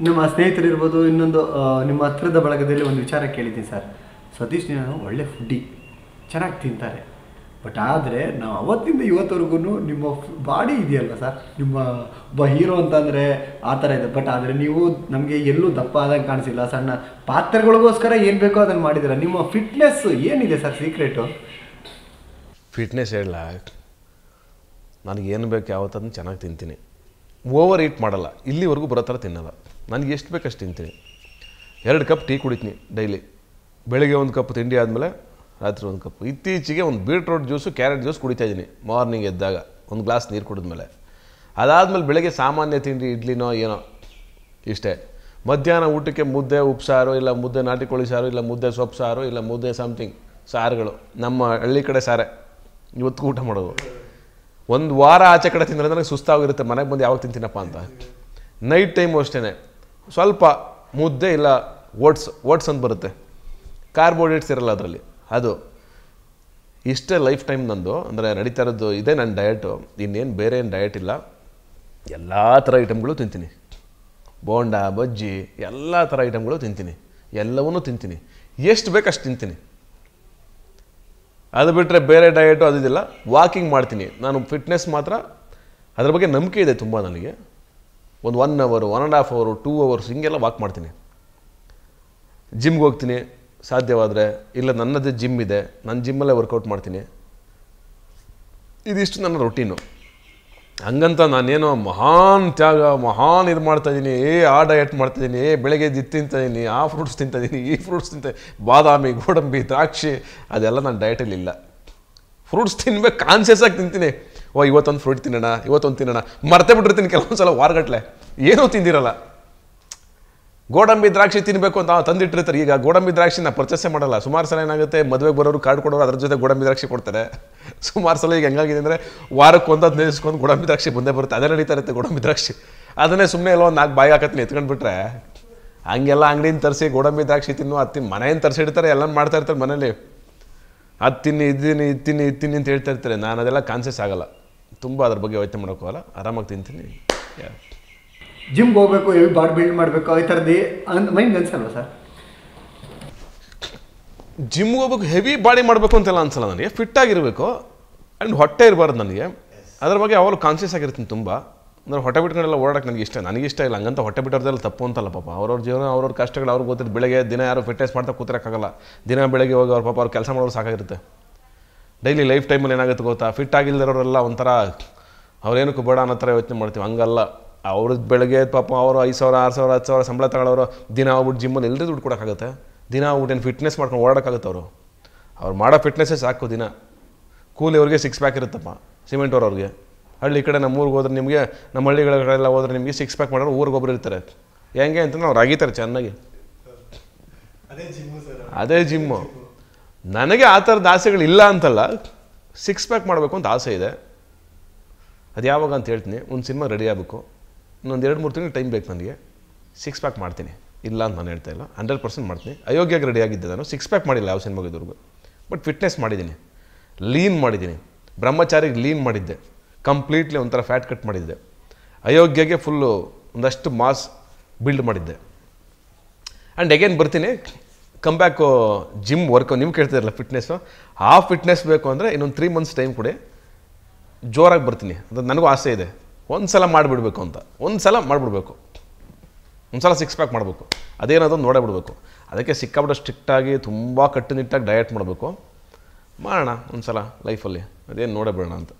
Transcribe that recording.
ನಮ್ಮ ಸ್ನೇಹಿತರಿರ್ಬೋದು, ಇನ್ನೊಂದು ನಿಮ್ಮ ಹತ್ರದ ಬಳಗದಲ್ಲಿ ಒಂದು ವಿಚಾರ ಕೇಳಿದ್ದೀನಿ ಸರ್. ಸತೀಶ್ ನೀನು ಒಳ್ಳೆ ಫುಡ್ಡಿ, ಚೆನ್ನಾಗಿ ತಿಂತಾರೆ, ಬಟ್ ಆದರೆ ನಾವು ಅವತ್ತಿಂದ ಇವತ್ತವರೆಗೂ ನಿಮ್ಮ ಬಾಡಿ ಇದೆಯಲ್ಲ ಸರ್, ನಿಮ್ಮ ಒಬ್ಬ ಹೀರೋ ಅಂತಂದರೆ ಆ ಥರ ಇದೆ. ಬಟ್ ಆದರೆ ನೀವು ನಮಗೆ ಎಲ್ಲೂ ದಪ್ಪ ಆದಂಗೆ ಕಾಣಿಸಿಲ್ಲ. ಸಣ್ಣ ಪಾತ್ರೆಗಳಿಗೋಸ್ಕರ ಏನು ಬೇಕೋ ಅದನ್ನು ಮಾಡಿದ್ದೀರ. ನಿಮ್ಮ ಫಿಟ್ನೆಸ್ ಏನಿದೆ ಸರ್ ಸೀಕ್ರೆಟು? ಫಿಟ್ನೆಸ್ ಹೇಳಲ್ಲ, ನನಗೇನು ಬೇಕು ಯಾವತ್ತದನ್ನು ಚೆನ್ನಾಗಿ ತಿಂತೀನಿ. ಓವರ್ ಈಟ್ ಮಾಡಲ್ಲ, ಇಲ್ಲಿವರೆಗೂ ಬರೋ ಥರ ತಿನ್ನಲ್ಲ. ನನಗೆ ಎಷ್ಟು ಬೇಕು ಅಷ್ಟು ತಿಂತೀನಿ. 2 ಕಪ್ ಟೀ ಕುಡಿತೀನಿ ಡೈಲಿ. ಬೆಳಿಗ್ಗೆ 1 ಕಪ್ ತಿಂಡಿ ಆದಮೇಲೆ ರಾತ್ರಿ 1 ಕಪ್. ಇತ್ತೀಚೆಗೆ ಒಂದು ಬೀಟ್ರೋಟ್ ಜ್ಯೂಸು, ಕ್ಯಾರೆಟ್ ಜ್ಯೂಸ್ ಕುಡಿತಾಯಿದ್ದೀನಿ ಮಾರ್ನಿಂಗ್ ಎದ್ದಾಗ, 1 ಗ್ಲಾಸ್ ನೀರು ಕುಡಿದ್ಮೇಲೆ. ಅದಾದಮೇಲೆ ಬೆಳಗ್ಗೆ ಸಾಮಾನ್ಯ ತಿಂಡಿ ಇಡ್ಲಿನೋ ಏನೋ ಇಷ್ಟೇ. ಮಧ್ಯಾಹ್ನ ಊಟಕ್ಕೆ ಮುದ್ದೆ ಉಪ್ಸಾರು, ಇಲ್ಲ ಮುದ್ದೆ ನಾಟಿ ಕೋಳಿ ಸಾರು, ಇಲ್ಲ ಮುದ್ದೆ ಸೊಪ್ಪು ಸಾರು, ಇಲ್ಲ ಮುದ್ದೆ ಸಮಥಿಂಗ್ ಸಾರುಗಳು. ನಮ್ಮ ಹಳ್ಳಿ ಕಡೆ ಸಾರೆ ಇವತ್ತು ಊಟ ಮಾಡೋದು. 1 ವಾರ ಆಚೆ ಕಡೆ ತಿಂದರೆ ನನಗೆ ಸುಸ್ತಾಗಿರುತ್ತೆ, ಮನೆಗೆ ಬಂದು ಯಾವಾಗ ತಿಂತೀನಪ್ಪ ಅಂತ. ನೈಟ್ ಟೈಮು ಅಷ್ಟೇ, ಸ್ವಲ್ಪ ಮುದ್ದೆ ಇಲ್ಲ ಓಟ್ಸ್ ಅಂತ ಬರುತ್ತೆ, ಕಾರ್ಬೋಹೈಡ್ರೇಟ್ಸ್ ಇರಲ್ಲ ಅದರಲ್ಲಿ, ಅದು. ಇಷ್ಟೇ ಲೈಫ್ ಟೈಮ್ ನಂದು. ಅಂದರೆ ನಡೀತಾ ಇರೋದು ಇದೇ ನನ್ನ ಡಯಟು, ಇನ್ನೇನು ಬೇರೆ ಏನು ಡಯಟ್ ಇಲ್ಲ. ಎಲ್ಲ ಥರ ಐಟಮ್ಗಳು ತಿಂತೀನಿ, ಬೋಂಡ ಬಜ್ಜಿ ಎಲ್ಲ ಥರ ಐಟಮ್ಗಳು ತಿಂತೀನಿ, ಎಲ್ಲವನ್ನೂ ತಿಂತೀನಿ. ಎಷ್ಟು ಬೇಕು ಅಷ್ಟು ತಿಂತೀನಿ. ಅದು ಬಿಟ್ಟರೆ ಬೇರೆ ಡಯಟು ಅದಿಲ್ಲ. ವಾಕಿಂಗ್ ಮಾಡ್ತೀನಿ ನಾನು. ಫಿಟ್ನೆಸ್ ಮಾತ್ರ ಅದ್ರ ಬಗ್ಗೆ ನಂಬಿಕೆ ಇದೆ ತುಂಬ ನನಗೆ. ಒಂದು 1 ಅವರ್, 1.5 ಅವರ್, 2 ಅವರ್ಸ್ ಹಿಂಗೆಲ್ಲ ವಾಕ್ ಮಾಡ್ತೀನಿ. ಜಿಮ್ಗೆ ಹೋಗ್ತೀನಿ ಸಾಧ್ಯವಾದರೆ, ಇಲ್ಲ ನನ್ನದೇ ಜಿಮ್ ಇದೆ, ನನ್ನ ಜಿಮ್ಮಲ್ಲೇ ವರ್ಕೌಟ್ ಮಾಡ್ತೀನಿ. ಇದಿಷ್ಟು ನನ್ನ ರೊಟೀನು. ಹಂಗಂತ ನಾನೇನೋ ಮಹಾನ್ ತ್ಯಾಗ, ಮಹಾನ್ ಇದು ಮಾಡ್ತಾಯಿದ್ದೀನಿ, ಆ ಡಯಟ್ ಮಾಡ್ತಾಯಿದ್ದೀನಿ, ಬೆಳಗ್ಗೆ ಇದು ತಿಂತಾಯಿದ್ದೀನಿ, ಆ ಫ್ರೂಟ್ಸ್ ತಿಂತಾಯಿದ್ದೀನಿ, ಈ ಫ್ರೂಟ್ಸ್ ಬಾದಾಮಿ, ಗೋಡಂಬಿ, ದ್ರಾಕ್ಷಿ, ಅದೆಲ್ಲ ನನ್ನ ಡಯಟಲ್ಲಿ ಇಲ್ಲ. ಫ್ರೂಟ್ಸ್ ತಿನ್ಬೇಕು, ಕಾನ್ಷಿಯಸ್ಸಾಗಿ ತಿಂತೀನಿ. ಇವತ್ತೊಂದು ಫ್ರೂಟ್ ತಿನ್ನೋಣ, ಇವತ್ತೊಂದು ತಿನ್ನೋಣ, ಮರ್ತೇ ಬಿಟ್ಟಿರ್ತೀನಿ ಕೆಲವೊಂದು ಸಲ ವಾರಗಟ್ಟಲೆ, ಏನೂ ತಿಂದಿರಲ್ಲ. ಗೋಡಂಬಿ ದ್ರಾಕ್ಷಿ ತಿನ್ನಬೇಕು ಅಂತ ತಂದಿಟ್ಟಿರ್ತಾರೆ. ಈಗ ಗೋಡಂಬಿ ದ್ರಾಕ್ಷಿ ನಾನು ಪರ್ಚೇಸೇ ಮಾಡಲ್ಲ. ಸುಮಾರು ಸಲ ಏನಾಗುತ್ತೆ, ಮದುವೆಗೆ ಬರೋರು ಕಾರ್ಡ್ ಕೊಡೋರು ಅದ್ರ ಜೊತೆ ಗೋಡಂಬಿ ದ್ರಾಕ್ಷಿ ಕೊಡ್ತಾರೆ. ಸುಮಾರು ಸಲ ಈಗ ಹೆಂಗಾಗಿದೆ ಅಂದರೆ ವಾರಕ್ಕೆ 1 ನಿಲ್ಲಿಸ್ಕೊಂಡು ಗೋಡಂಬಿ ದ್ರಾಕ್ಷಿ ಬಂದೇ ಬರುತ್ತೆ, ಅದೇ ನಡೀತಾ ಇರುತ್ತೆ ಗೋಡಂಬಿ ದ್ರಾಕ್ಷಿ. ಅದನ್ನೇ ಸುಮ್ಮನೆ ಎಲ್ಲ ಒಂದು 4 ಬಾಯಿ ಹಾಕತ್ತೀನಿ ಎತ್ಕೊಂಡ್ಬಿಟ್ರೆ. ಹಂಗೆಲ್ಲ ಅಂಗಡಿಯಿಂದ ತರಿಸಿ ಗೋಡಂಬಿ ದ್ರಾಕ್ಷಿ ತಿನ್ನು, ಅದು ತಿನ್ನು, ಮನೆಯಿಂದ ತರಿಸಿಡ್ತಾರೆ, ಎಲ್ಲ ಮಾಡ್ತಾ ಇರ್ತಾರೆ ಮನೇಲಿ. ಅದು ತಿನ್ನಿ, ಇದು ತಿನ್ನಿ ಅಂತ ಹೇಳ್ತಾ ಇರ್ತಾರೆ. ನಾನು ಅದೆಲ್ಲ ಕಾನ್ಷಿಯಸ್ ಆಗಲ್ಲ, ತುಂಬ ಅದ್ರ ಬಗ್ಗೆ ಯೋಚನೆ ಮಾಡೋಕ್ಕೋಗಲ್ಲ, ಆರಾಮಾಗಿ ತಿಂತೀನಿ. ಜಿಮ್ಗೆ ಹೋಗ್ಬೇಕು, ಹೆವಿ ಬಾಡಿ ಬಿಲ್ಡ್ ಮಾಡಬೇಕು, ಈ ಥರದ್ದು ಮೈಂಡ್ ಅನ್ಸಲ್ವ ಸರ್? ಜಿಮ್ಗೆ ಹೋಗ್ಬೇಕು, ಹೆವಿ ಬಾಡಿ ಮಾಡಬೇಕು ಅಂತೆಲ್ಲ ಅನ್ಸಲ್ಲ ನನಗೆ. ಫಿಟ್ಟಾಗಿರಬೇಕು ಆ್ಯಂಡ್ ಹೊಟ್ಟೆ ಇರಬಾರ್ದು ನನಗೆ. ಅದ್ರ ಬಗ್ಗೆ ಅವಾಗಲೂ ಕಾನ್ಷಿಯಸ್ ಆಗಿರ್ತೀನಿ ತುಂಬ. ಅಂದರೆ ಹೊಟ್ಟೆ ಬಿಟ್ಕೊಂಡೆಲ್ಲ ಓಡಾಡೋಕ್ಕೆ ನನಗಿಷ್ಟ ಇಲ್ಲ. ಹಂಗಂತ ಹೊಟ್ಟೆ ಬಿಟ್ಟೋರ್ದೆಲ್ಲ ತಪ್ಪು ಅಂತಲ್ಲ ಪಾಪ. ಅವ್ರವ್ರ ಜೀವನ, ಅವ್ರವ್ರ ಕಷ್ಟಗಳು ಅವ್ರಿಗೆ ಗೊತ್ತಿದ್ದು. ಬೆಳಗ್ಗೆ ದಿನ ಯಾರು ಫಿಟ್ನೆಸ್ ಮಾಡ್ತಾ ಕೂತಿರೋಕ್ಕಾಗಲ್ಲ. ದಿನ ಬೆಳಗ್ಗೆ ಹೋಗಿ ಅವ್ರ ಪಾಪ ಅವ್ರು ಕೆಲಸ ಮಾಡೋರು ಸಾಕಾಗಿರುತ್ತೆ. ಡೈಲಿ ಲೈಫ್ ಟೈಮಲ್ಲಿ ಏನಾಗುತ್ತೆ ಗೊತ್ತಾ, ಫಿಟ್ ಆಗಿಲ್ದಿರೋರೆಲ್ಲ ಒಂಥರ ಅವ್ರೇನಕ್ಕೂ ಬೇಡ ಅನ್ನೋ ಥರ ಯೋಚನೆ ಮಾಡ್ತೀವಿ. ಹಂಗಲ್ಲ. ಅವ್ರದ್ದು ಬೆಳಗ್ಗೆ ಪಾಪ ಅವರು 5,000, 6,000, 10,000 ಸಂಬಳ ತಗೊಳ್ಳೋರು ದಿನ ಹೋಗ್ಬಿಟ್ಟು ಜಿಮ್ಮಲ್ಲಿ ಎಲ್ಲರೂ ದುಡ್ಡು ಕೊಡೋಕ್ಕಾಗುತ್ತೆ? ದಿನ ಹೋಗ್ಬಿಟ್ಟು ಏನು ಫಿಟ್ನೆಸ್ ಮಾಡ್ಕೊಂಡು ಓಡೋಕ್ಕಾಗುತ್ತೆ? ಅವ್ರು ಮಾಡೋ ಫಿಟ್ನೆಸ್ಸೇ ಸಾಕು. ದಿನ ಕೂಲಿ ಅವ್ರಿಗೆ 6 ಪ್ಯಾಕ್ ಇರುತ್ತಪ್ಪ, ಸಿಮೆಂಟ್ ಅವ್ರಿಗೆ. ಹಳ್ಳಿ ಕಡೆ ನಮ್ಮ ಊರಿಗೆ ಹೋದ್ರೆ ನಿಮಗೆ, ನಮ್ಮ ಹಳ್ಳಿಗಳ ಕಡೆಲ್ಲ ಹೋದ್ರೆ ನಿಮಗೆ 6 ಪ್ಯಾಕ್ ಮಾಡೋರು ಊರಿಗೊಬ್ಬರು ಇರ್ತಾರೆ. ಹೆಂಗೆ ಅಂತಂದ್ರೆ ಅವ್ರು ಆಗಿತಾರೆ ಚೆನ್ನಾಗಿ. ಅದೇ ಜಿಮ್ಮು. ನನಗೆ ಆ ಥರದ ಆಸೆಗಳಿಲ್ಲ ಅಂತಲ್ಲ, 6 ಪ್ಯಾಕ್ ಮಾಡಬೇಕು ಅಂತ ಆಸೆ ಇದೆ. ಅದು ಯಾವಾಗ ಅಂತ ಹೇಳ್ತೀನಿ. ಒಂದು ಸಿನಿಮಾ ರೆಡಿ ಆಗಬೇಕು, ಇನ್ನೊಂದು 2-3 ತಿಂಗಳು ಟೈಮ್ ಬೇಕು ನನಗೆ. 6 ಪ್ಯಾಕ್ ಮಾಡ್ತೀನಿ, ಇಲ್ಲ ಅಂತ ನಾನು ಹೇಳ್ತಾ ಇಲ್ಲ, 100% ಮಾಡ್ತೀನಿ. ಅಯೋಗ್ಯಕ್ಕೆ ರೆಡಿ ಆಗಿದ್ದೆ ನಾನು. 6 ಪ್ಯಾಕ್ ಮಾಡಿಲ್ಲ ಯಾವ ಸಿನಿಮಾಗಿದ್ದವ್ರಿಗೂ, ಬಟ್ ಫಿಟ್ನೆಸ್ ಮಾಡಿದ್ದೀನಿ, ಲೀನ್ ಮಾಡಿದ್ದೀನಿ. ಬ್ರಹ್ಮಚಾರಿಗೆ ಲೀನ್ ಮಾಡಿದ್ದೆ, ಕಂಪ್ಲೀಟ್ಲಿ ಒಂಥರ ಫ್ಯಾಟ್ ಕಟ್ ಮಾಡಿದ್ದೆ. ಅಯೋಗ್ಯಗೆ ಫುಲ್ಲು ಒಂದಷ್ಟು ಮಾಸ್ ಬಿಲ್ಡ್ ಮಾಡಿದ್ದೆ. ಆ್ಯಂಡ್ ಅಗೇನ್ ಬರ್ತೀನಿ, ಕಮ್ ಬ್ಯಾಕು ಜಿಮ್ ವರ್ಕ್. ನೀವು ಕೇಳ್ತಿರಲ್ಲ ಫಿಟ್ನೆಸ್ಸು, ಆ ಫಿಟ್ನೆಸ್ ಬೇಕು ಅಂದರೆ ಇನ್ನೊಂದು 3 ಮಂತ್ಸ್ ಟೈಮ್ ಕೊಡಿ, ಜೋರಾಗಿ ಬರ್ತೀನಿ. ಅದು ನನಗೂ ಆಸೆ ಇದೆ, ಒಂದು ಸಲ ಮಾಡಿಬಿಡ್ಬೇಕು ಅಂತ. ಒಂದು ಸಲ ಮಾಡಿಬಿಡ್ಬೇಕು, ಒಂದು ಸಲ 6 ಪ್ಯಾಕ್ ಮಾಡಬೇಕು. ಅದೇನದೊಂದು ನೋಡೇ ಬಿಡಬೇಕು. ಅದಕ್ಕೆ ಸಿಕ್ಕಾಬಿಟ್ಟು ಸ್ಟ್ರಿಕ್ಟಾಗಿ ತುಂಬ ಕಟ್ಟುನಿಟ್ಟಾಗಿ ಡಯಟ್ ಮಾಡಬೇಕು. ಮಾಡೋಣ ಒಂದು ಸಲ ಲೈಫಲ್ಲಿ, ಅದೇನು ನೋಡೇ ಬಿಡೋಣ ಅಂತ.